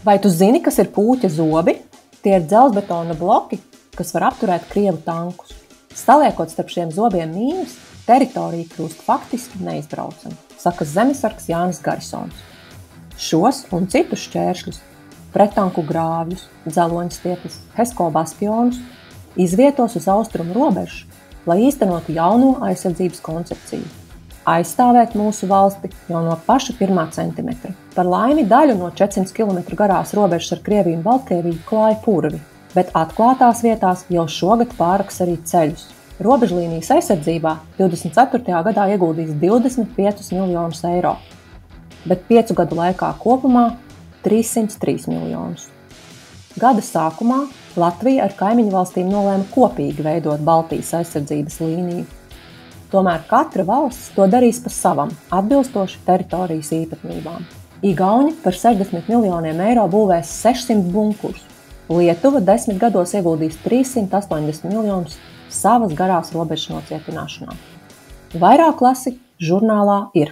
Vai tu zini, kas ir pūķa zobi? Tie ir dzelzbetona bloki, kas var apturēt krievu tankus. Saliekot starp šiem zobiem mīnus, teritorija kļūst faktiski neizbraucama, saka zemesargs Jānis Garisons. Šos un citus šķēršļus, prettanku grāvjus, dzeloņstieples, Hesko bastionus izvietos uz austrumu robežu, lai īstenotu jauno aizsardzības koncepciju. Aizstāvēt mūsu valsti jau no paša 1. centimetra. Par laimi daļu no 400 km garās robežas ar Krieviju un Baltkrieviju klāja purvi, bet atklātās vietās jau šogad pārraks arī ceļus. Robežlīnijas aizsardzībā 24. gadā ieguldīs 25 miljonus eiro, bet 5 gadu laikā kopumā 303 miljonus. Gada sākumā Latvija ar kaimiņu valstīm nolēma kopīgi veidot Baltijas aizsardzības līniju. Tomēr katra valsts to darīs pa savam, atbilstoši teritorijas īpatnībām. Igauņi par 60 miljoniem eiro būvēs 600 bunkurus. Lietuva 10 gados ieguldīs 380 miljonus savas garās robežas nocietināšanā. Vairāk lasi žurnālā Ir.